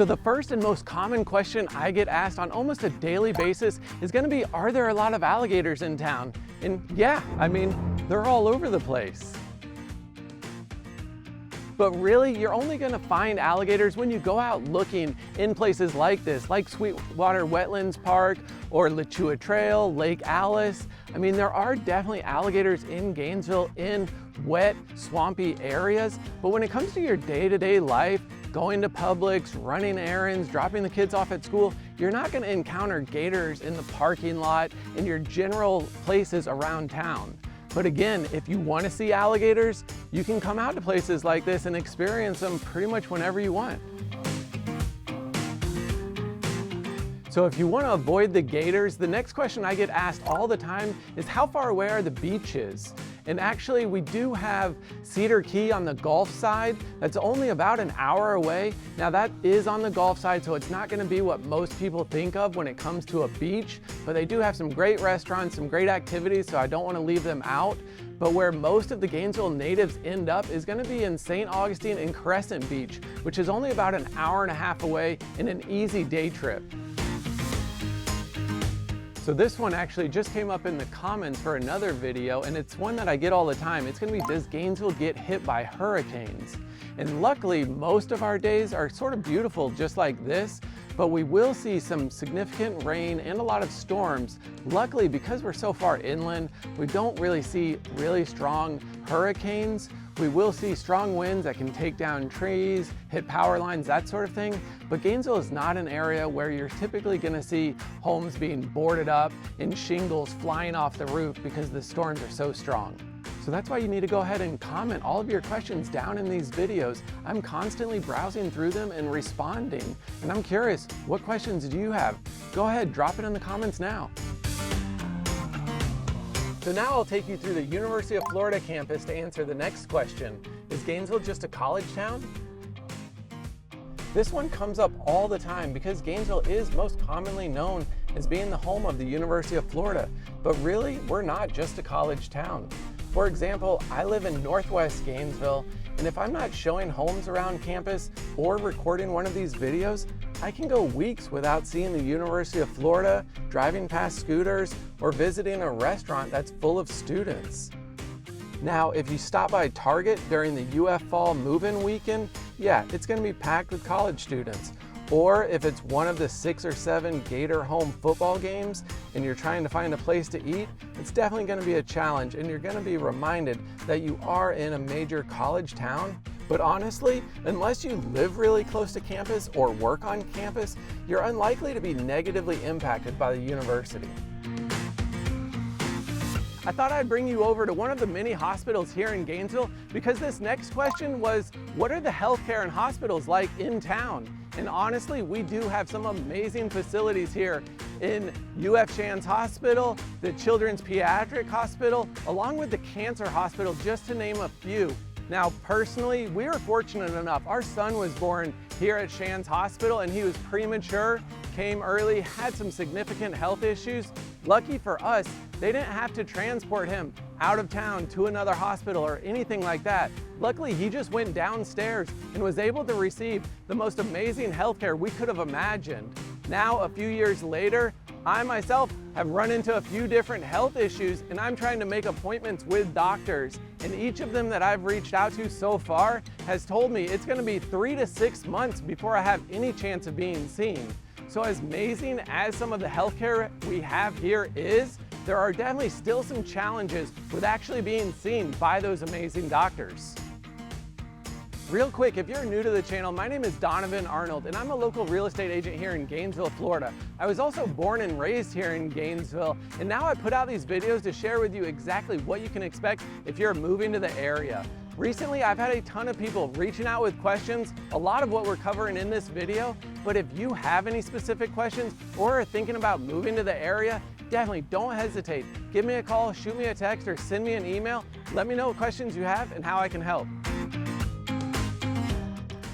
So the first and most common question I get asked on almost a daily basis is going to be, are there a lot of alligators in town? And yeah, I mean, they're all over the place. But really, you're only going to find alligators when you go out looking in places like this, like Sweetwater Wetlands Park or Lachua Trail, Lake Alice. I mean, there are definitely alligators in Gainesville in wet, swampy areas. But when it comes to your day-to-day life, going to Publix, running errands, dropping the kids off at school, you're not going to encounter gators in the parking lot, in your general places around town. But again, if you want to see alligators, you can come out to places like this and experience them pretty much whenever you want. So if you want to avoid the gators, the next question I get asked all the time is how far away are the beaches? And actually, we do have Cedar Key on the Gulf side. That's only about an hour away. Now that is on the Gulf side, so it's not going to be what most people think of when it comes to a beach, but they do have some great restaurants, some great activities, so I don't want to leave them out. But where most of the Gainesville natives end up is going to be in St. Augustine and Crescent Beach, which is only about an hour and a half away in an easy day trip. So this one actually just came up in the comments for another video, and it's one that I get all the time. It's gonna be, does Gainesville get hit by hurricanes? And luckily, most of our days are sort of beautiful just like this, but we will see some significant rain and a lot of storms. Luckily, because we're so far inland, we don't really see really strong hurricanes. We will see strong winds that can take down trees, hit power lines, that sort of thing. But Gainesville is not an area where you're typically going to see homes being boarded up and shingles flying off the roof because the storms are so strong. So that's why you need to go ahead and comment all of your questions down in these videos. I'm constantly browsing through them and responding. And I'm curious, what questions do you have? Go ahead, drop it in the comments now. So now I'll take you through the University of Florida campus to answer the next question. Is Gainesville just a college town? This one comes up all the time because Gainesville is most commonly known as being the home of the University of Florida. But really, we're not just a college town. For example, I live in Northwest Gainesville, and if I'm not showing homes around campus or recording one of these videos, I can go weeks without seeing the University of Florida, driving past scooters, or visiting a restaurant that's full of students. Now, if you stop by Target during the UF Fall move-in weekend, yeah, it's going to be packed with college students. Or if it's one of the 6 or 7 Gator home football games and you're trying to find a place to eat, it's definitely going to be a challenge, and you're going to be reminded that you are in a major college town. But honestly, unless you live really close to campus or work on campus, you're unlikely to be negatively impacted by the university. I thought I'd bring you over to one of the many hospitals here in Gainesville because this next question was, what are the healthcare and hospitals like in town? And honestly, we do have some amazing facilities here in UF Shands Hospital, the Children's Pediatric Hospital, along with the Cancer Hospital, just to name a few. Now, personally, we were fortunate enough. Our son was born here at Shands Hospital, and he was premature, came early, had some significant health issues. Lucky for us, they didn't have to transport him out of town to another hospital or anything like that. Luckily, he just went downstairs and was able to receive the most amazing healthcare we could have imagined. Now, a few years later, I myself have run into a few different health issues, and I'm trying to make appointments with doctors. And each of them that I've reached out to so far has told me it's going to be 3 to 6 months before I have any chance of being seen. So as amazing as some of the healthcare we have here is, there are definitely still some challenges with actually being seen by those amazing doctors. Real quick, if you're new to the channel, my name is Donavan Arnold, and I'm a local real estate agent here in Gainesville, Florida. I was also born and raised here in Gainesville, and now I put out these videos to share with you exactly what you can expect if you're moving to the area. Recently, I've had a ton of people reaching out with questions, a lot of what we're covering in this video, but if you have any specific questions or are thinking about moving to the area, definitely don't hesitate. Give me a call, shoot me a text, or send me an email. Let me know what questions you have and how I can help.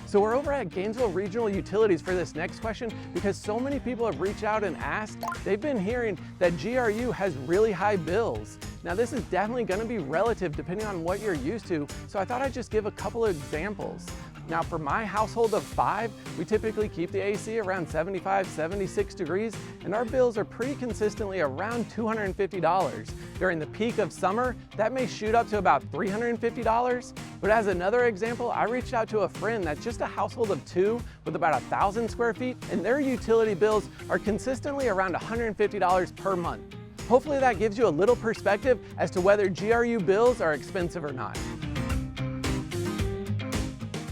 So we're over at Gainesville Regional Utilities for this next question because so many people have reached out and asked. They've been hearing that GRU has really high bills. Now this is definitely going to be relative depending on what you're used to, so I thought I'd just give a couple of examples. Now for my household of 5, we typically keep the AC around 75, 76 degrees, and our bills are pretty consistently around $250. During the peak of summer, that may shoot up to about $350. But as another example, I reached out to a friend that's just a household of 2 with about 1,000 square feet, and their utility bills are consistently around $150 per month. Hopefully that gives you a little perspective as to whether GRU bills are expensive or not.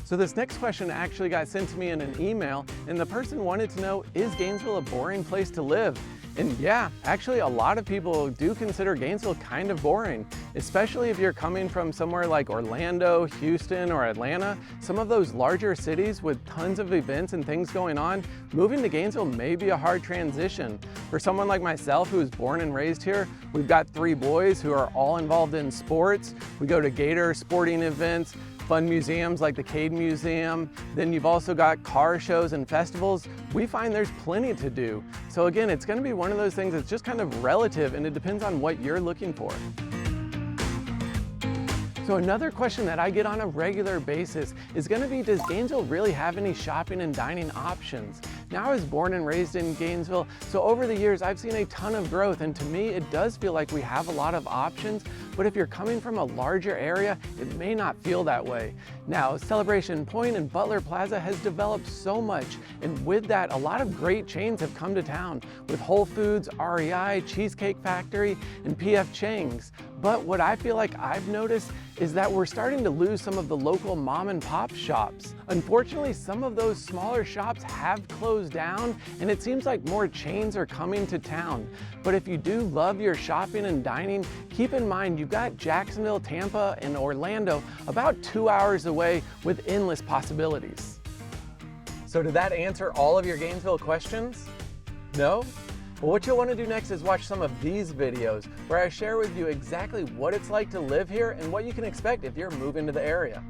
So this next question actually got sent to me in an email, and the person wanted to know, is Gainesville a boring place to live? And yeah, actually a lot of people do consider Gainesville kind of boring, especially if you're coming from somewhere like Orlando, Houston, or Atlanta, some of those larger cities with tons of events and things going on. Moving to Gainesville may be a hard transition. For someone like myself who was born and raised here, we've got 3 boys who are all involved in sports. We go to Gators sporting events, fun museums like the Cade Museum. Then you've also got car shows and festivals. We find there's plenty to do. So again, it's going to be one of those things that's just kind of relative, and it depends on what you're looking for. So another question that I get on a regular basis is going to be, does Gainesville really have any shopping and dining options? Now, I was born and raised in Gainesville, so over the years I've seen a ton of growth, and to me it does feel like we have a lot of options, but if you're coming from a larger area, it may not feel that way. Now, Celebration Point and Butler Plaza has developed so much, and with that, a lot of great chains have come to town, with Whole Foods, REI, Cheesecake Factory, and P.F. Chang's. But what I feel like I've noticed is that we're starting to lose some of the local mom and pop shops. Unfortunately, some of those smaller shops have closed down, and it seems like more chains are coming to town. But if you do love your shopping and dining, keep in mind you've got Jacksonville, Tampa, and Orlando about 2 hours away with endless possibilities. So did that answer all of your Gainesville questions? No? Well, what you'll want to do next is watch some of these videos where I share with you exactly what it's like to live here and what you can expect if you're moving to the area.